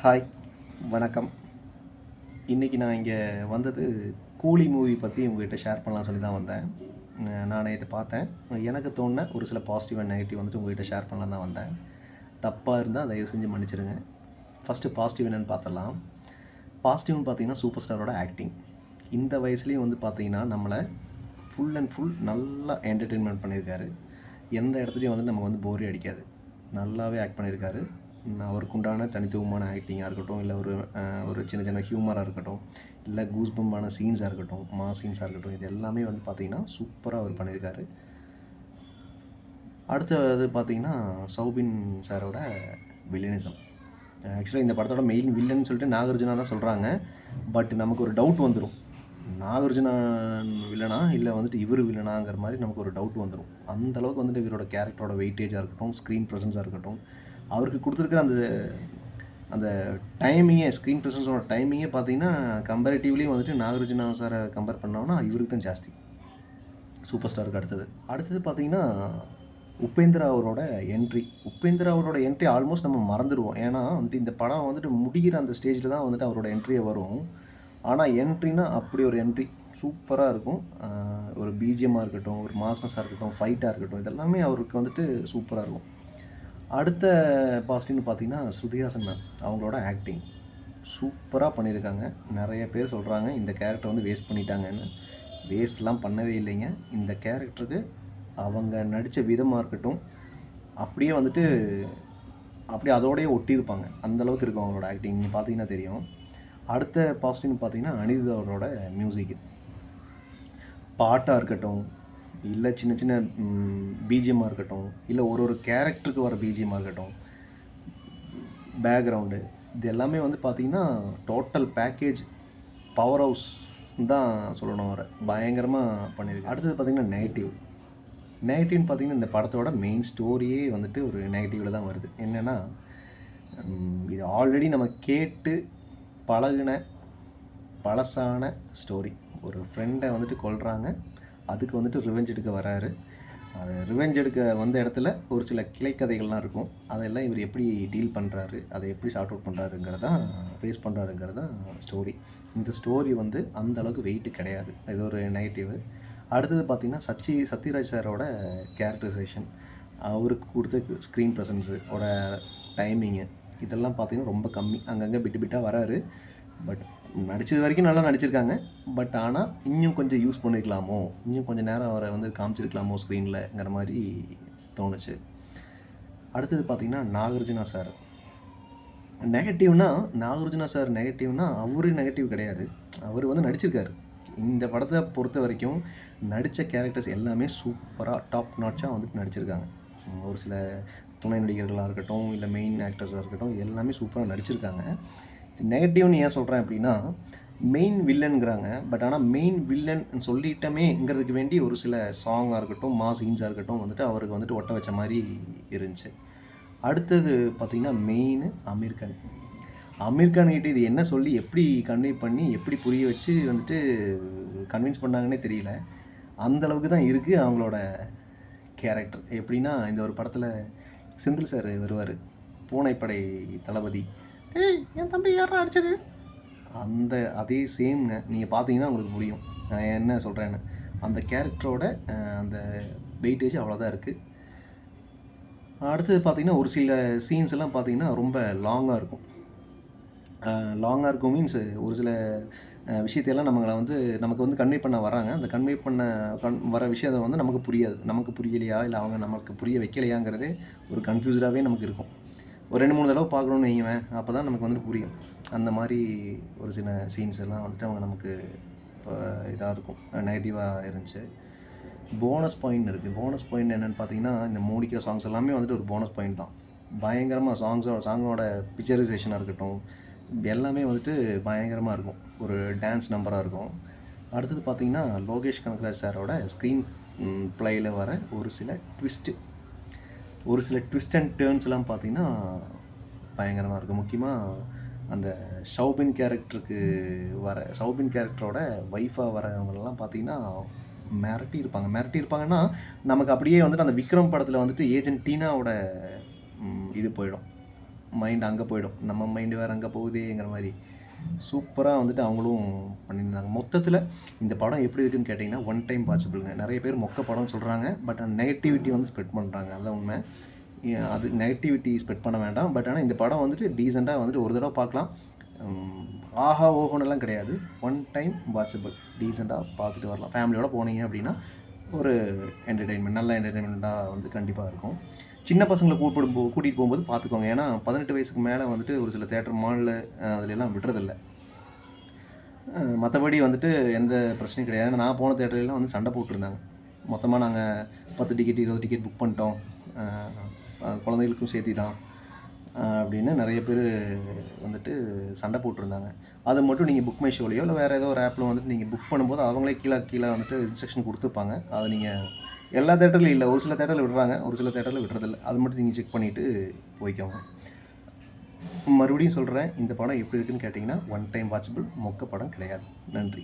Hi, வணக்கம். இன்றைக்கி நான் இங்கே வந்தது கூலி மூவி பற்றி உங்கள்கிட்ட ஷேர் பண்ணலாம்னு சொல்லி தான் வந்தேன். நான் நேற்று பார்த்தேன். எனக்கு தோணுன ஒரு சில பாசிட்டிவ் அண்ட் நெகட்டிவ் வந்துட்டு உங்கள்கிட்ட ஷேர் பண்ணலாம் தான் வந்தேன். தப்பாக இருந்தால் தயவு செஞ்சு மன்னிச்சிடுங்க. ஃபஸ்ட்டு பாசிட்டிவ் என்னென்னு பார்த்துடலாம். பாசிட்டிவ்னு பார்த்தீங்கன்னா சூப்பர் ஸ்டாரோட ஆக்டிங். இந்த வயசுலேயும் வந்து பார்த்தீங்கன்னா நம்மளை ஃபுல் அண்ட் ஃபுல் நல்லா என்டர்டெயின்மெண்ட் பண்ணியிருக்காரு. எந்த இடத்துலையும் வந்து நமக்கு வந்து போரே அடிக்காது. நல்லாவே ஆக்ட் பண்ணியிருக்காரு. அவருக்கு உண்டான தனித்துவமான ஆக்டிங்காக இருக்கட்டும், இல்லை ஒரு சின்ன சின்ன ஹியூமராக இருக்கட்டும், இல்லை கூஸ்பம்பான சீன்ஸாக இருக்கட்டும், சீன்ஸாக இருக்கட்டும், இது எல்லாமே வந்து பார்த்திங்கன்னா சூப்பராக அவர் பண்ணியிருக்காரு. அடுத்தது பார்த்திங்கன்னா சௌபின் சாரோட வில்லனிசம். ஆக்சுவலாக இந்த படத்தோட மெயின் வில்லன் சொல்லிட்டு நாகார்ஜுனா தான் சொல்கிறாங்க. பட் நமக்கு ஒரு டவுட் வந்துடும், நாகார்ஜுனா வில்லனா இல்லை வந்துட்டு இவர் வில்லனாங்கிற மாதிரி நமக்கு ஒரு டவுட் வந்துடும். அந்தளவுக்கு வந்துட்டு இவரோட கேரக்டரோட வெயிட்டேஜாக இருக்கட்டும், ஸ்க்ரீன் ப்ரெசன்ஸாக இருக்கட்டும், அவருக்கு கொடுத்துருக்குற அந்த அந்த டைமிங்கே, ஸ்க்ரீன் ப்ரெசன்ஸோட டைமிங்கே பார்த்தீங்கன்னா கம்பேரிட்டிவ்லி வந்துட்டு நாகார்ஜுனா சாரை கம்பேர் பண்ணோம்னா இவருக்கு தான் ஜாஸ்தி, சூப்பர் ஸ்டாருக்கு அடுத்தது பார்த்தீங்கன்னா உபேந்திரா அவரோட என்ட்ரி. உபேந்திரா அவரோட என்ட்ரி ஆல்மோஸ்ட் நம்ம மறந்துடுவோம். ஏன்னா வந்துட்டு இந்த படம் வந்துட்டு முடிகிற அந்த ஸ்டேஜில் தான் வந்துட்டு அவரோட என்ட்ரியே வரும். ஆனால் என்ட்ரினா அப்படி ஒரு என்ட்ரி சூப்பராக இருக்கும். ஒரு பிஜிஎம்மாக இருக்கட்டும், ஒரு மாஸ்னஸாக இருக்கட்டும், ஃபைட்டாக இருக்கட்டும், இதெல்லாமே அவருக்கு வந்துட்டு சூப்பராக இருக்கும். அடுத்த பாசிட்டிவ்னு பார்த்தீங்கன்னா ஸ்ருதிஹாசன் மேம், அவங்களோட ஆக்டிங் சூப்பராக பண்ணியிருக்காங்க. நிறைய பேர் சொல்கிறாங்க இந்த கேரக்டர் வந்து வேஸ்ட் பண்ணிட்டாங்கன்னு. வேஸ்ட்லாம் பண்ணவே இல்லைங்க. இந்த கேரக்டருக்கு அவங்க நடித்த விதமாக இருக்கட்டும், அப்படியே வந்துட்டு அப்படியே அதோடையே ஒட்டியிருப்பாங்க. அந்தளவுக்கு இருக்கும் அவங்களோட ஆக்டிங். நீங்கள் பார்த்தீங்கன்னா தெரியும். அடுத்த பாசிட்டிவ்னு பார்த்தீங்கன்னா அனிருத் அவரோட மியூசிக்கு, பாட்டாக இருக்கட்டும், இல்லை சின்ன சின்ன பிஜிஎம்மாக இருக்கட்டும், இல்லை ஒரு கேரக்டருக்கு வர பிஜிஎம்மாக இருக்கட்டும், பேக்ரவுண்டு, இது எல்லாமே வந்து பார்த்திங்கன்னா டோட்டல் பேக்கேஜ் பவர் ஹவுஸ் தான் சொல்லணும். வர பயங்கரமாக பண்ணியிருக்கு. அடுத்தது பார்த்திங்கன்னா நெகட்டிவ்னு பார்த்திங்கன்னா இந்த படத்தோட மெயின் ஸ்டோரியே வந்துட்டு ஒரு நெகட்டிவில் தான் வருது. என்னென்னா, இது ஆல்ரெடி நம்ம கேட்டு பழகின பழசான ஸ்டோரி. ஒரு ஃப்ரெண்டை வந்துட்டு கொல்றாங்க, அதுக்கு வந்துட்டு ரிவெஞ்ச் எடுக்க வராரு. அது ரிவெஞ்ச் எடுக்க வந்த இடத்துல ஒரு சில கிளைக்கதைகள்லாம் இருக்கும். அதெல்லாம் இவர் எப்படி டீல் பண்ணுறாரு, அதை எப்படி சார்ட் அவுட் பண்ணுறாருங்கிறதான் ஃபேஸ் பண்ணுறாருங்கிறதான் ஸ்டோரி. இந்த ஸ்டோரி வந்து அந்தளவுக்கு வெயிட்டு கிடையாது. இது ஒரு நெகட்டிவ். அடுத்தது பார்த்திங்கன்னா சத்யராஜ் சாரோட கேரக்டரைசேஷன், அவருக்கு கொடுத்த ஸ்க்ரீன் ப்ரெசன்ஸோட டைமிங்கு, இதெல்லாம் பார்த்திங்கன்னா ரொம்ப கம்மி. அங்கங்கே பிட்டாக வராரு. பட் நடித்தது வரைக்கும் நல்லா நடிச்சிருக்காங்க. பட் ஆனால் இன்னும் கொஞ்சம் யூஸ் பண்ணியிருக்கலாமோ, இன்னும் கொஞ்சம் நேரம் அவரை வந்து காமிச்சிருக்கலாமோ ஸ்க்ரீனில்ங்கிற மாதிரி தோணுச்சு. அடுத்தது பார்த்திங்கன்னா நாகார்ஜுனா சார் நெகட்டிவ்னா அவரு நெகட்டிவ் கிடையாது. அவர் வந்து நடிச்சிருக்காரு. இந்த படத்தை பொறுத்த வரைக்கும் நடித்த கேரக்டர்ஸ் எல்லாமே சூப்பராக டாப் நாட்சாக வந்துட்டு நடிச்சிருக்காங்க. ஒரு சில துணை நடிகர்களாக இருக்கட்டும், இல்லை மெயின் ஆக்டர்ஸாக இருக்கட்டும், எல்லாமே சூப்பராக நடிச்சிருக்காங்க. நெகட்டிவ்னு ஏன் சொல்கிறேன் அப்படின்னா, மெயின் வில்லனுங்கிறாங்க. பட் ஆனால் மெயின் வில்லன் சொல்லிட்டமேங்கிறதுக்கு வேண்டி ஒரு சில சாங்காக இருக்கட்டும், சீன்ஸாக இருக்கட்டும் வந்துட்டு அவருக்கு வந்துட்டு ஒட்ட வச்ச மாதிரி இருந்துச்சு. அடுத்தது பார்த்திங்கன்னா மெயின் அமீர் கான் கிட்ட இது என்ன சொல்லி எப்படி கன்வே பண்ணி எப்படி புரிய வச்சு வந்துட்டு கன்வின்ஸ் பண்ணாங்கன்னே தெரியல. அந்தளவுக்கு தான் இருக்குது அவங்களோட கேரக்டர். எப்படின்னா, இந்த ஒரு படத்தில் செந்தில் சார் வருவார், பூனைப்படை தளபதி, ஏய் என் தம்பி யாரா அடிச்சது, அதே சேம்ங்க. நீங்கள் பார்த்தீங்கன்னா உங்களுக்கு புரியும் நான் என்ன சொல்கிறேன்னு. அந்த கேரக்டரோட அந்த வெயிட்டேஜ் அவ்வளோதான் இருக்குது. அடுத்தது பார்த்திங்கன்னா ஒரு சில சீன்ஸ் எல்லாம் பார்த்திங்கன்னா ரொம்ப லாங்காக இருக்கும். மீன்ஸ் ஒரு சில விஷயத்தையெல்லாம் நமக்கு வந்து கன்வே பண்ண வராங்க. அந்த கன்வே பண்ண வர விஷயத்தை வந்து நமக்கு புரியாது. நமக்கு புரியலையா, இல்லை அவங்க நமக்கு புரிய வைக்கலையாங்கிறதே ஒரு கன்ஃபியூஸ்டாகவே நமக்கு இருக்கும். ஒரு 2-3 தடவை பார்க்கணுன்னு வையுவேன், அப்போ தான் நமக்கு வந்துட்டு புரியும். அந்த மாதிரி ஒரு சில சீன்ஸ் எல்லாம் வந்துட்டு அவங்க நமக்கு இப்போ இதாக இருக்கும், நெகட்டிவாக இருந்துச்சு. போனஸ் பாயிண்ட் இருக்குது. போனஸ் பாயிண்ட் என்னென்னு பார்த்தீங்கன்னா, இந்த மோனிகா சாங்ஸ் எல்லாமே வந்துட்டு ஒரு போனஸ் பாயிண்ட் தான். பயங்கரமாக சாங்கோட பிக்சரைசேஷனாக இருக்கட்டும், எல்லாமே வந்துட்டு பயங்கரமாக இருக்கும். ஒரு டான்ஸ் நம்பராக இருக்கும். அடுத்தது பார்த்திங்கன்னா லோகேஷ் கனகராஜ் சாரோட ஸ்க்ரீன் ப்ளேயில் வர ஒரு சில ட்விஸ்ட் அண்ட் டேர்ன்ஸ்லாம் பார்த்திங்கன்னா பயங்கரமாக இருக்கும். முக்கியமாக அந்த சௌபின் கேரக்டரோட ஒய்ஃபாக வரவங்களெல்லாம் பார்த்திங்கன்னா மிரட்டியிருப்பாங்கன்னா நமக்கு அப்படியே வந்துட்டு அந்த விக்ரம் படத்தில் வந்துட்டு ஏஜென்ட் டீனாவோட இது போயிடும். மைண்ட் அங்கே போயிடும். நம்ம மைண்டு வேறு அங்கே போகுதேங்கிற மாதிரி சூப்பராக வந்துட்டு அவங்களும் பண்ணியிருந்தாங்க. மொத்தத்தில் இந்த படம் எப்படி இருக்குன்னு கேட்டிங்கன்னா ஒன் டைம் வாட்சபிளுங்க. நிறைய பேர் மொக்க படம்னு சொல்கிறாங்க, பட் நெகட்டிவிட்டி வந்து ஸ்ப்ரெட் பண்ணுறாங்க. அதுதான் உண்மை. அது நெகட்டிவிட்டி ஸ்ப்ரெட் பண்ண வேண்டாம். பட் ஆனால் இந்த படம் வந்துட்டு டீசெண்டாக வந்துட்டு ஒரு தடவை பார்க்கலாம். ஆஹா ஓஹோன்னெல்லாம் கிடையாது. ஒன் டைம் வாட்சபிள், டீசெண்டாக பார்த்துட்டு வரலாம். ஃபேமிலியோடு போனீங்க அப்படின்னா ஒரு என்டர்டெயின்மெண்ட், நல்ல என்டர்டெயின்மெண்ட்டாக வந்து கண்டிப்பாக இருக்கும். சின்ன பசங்களை கூட்டிகிட்டு போகும்போது பார்த்துக்கோங்க. ஏன்னா 18 வயசுக்கு மேலே வந்துட்டு ஒரு சில தேட்டர் மாலில் அதிலெல்லாம் விடுறதில்ல. மற்றபடி வந்துட்டு எந்த பிரச்சனையும் கிடையாது. ஏன்னா நான் போன தேட்டர்லாம் வந்து சண்டை போட்டிருந்தாங்க. மொத்தமாக நாங்கள் 10 டிக்கெட் 20 டிக்கெட் புக் பண்ணிட்டோம், குழந்தைகளுக்கும் சேர்த்தி தான் அப்படின்னு நிறைய பேர் வந்துட்டு சண்டை போட்டிருந்தாங்க. அதை மட்டும் நீங்கள் புக் மை ஷோலையோ இல்லை வேறு ஏதோ ஒரு ஆப்பில் வந்துட்டு நீங்கள் புக் பண்ணும்போது அவங்களே கீழே வந்துட்டு இன்ஸ்ட்ரக்ஷன் கொடுத்துருப்பாங்க. அதை நீங்கள் எல்லா தேட்டர்லையும் இல்லை, ஒரு சில தேட்டரில் விடுறாங்க, ஒரு சில தேட்டரில் விடுறதில்ல. அது மட்டும் நீங்கள் செக் பண்ணிவிட்டு போய்க்கோங்க. மறுபடியும் சொல்கிறேன், இந்த படம் எப்படி இருக்குன்னு கேட்டிங்கன்னா ஒன் டைம் வாட்சபிள், மொக்க படம் கிடையாது. நன்றி.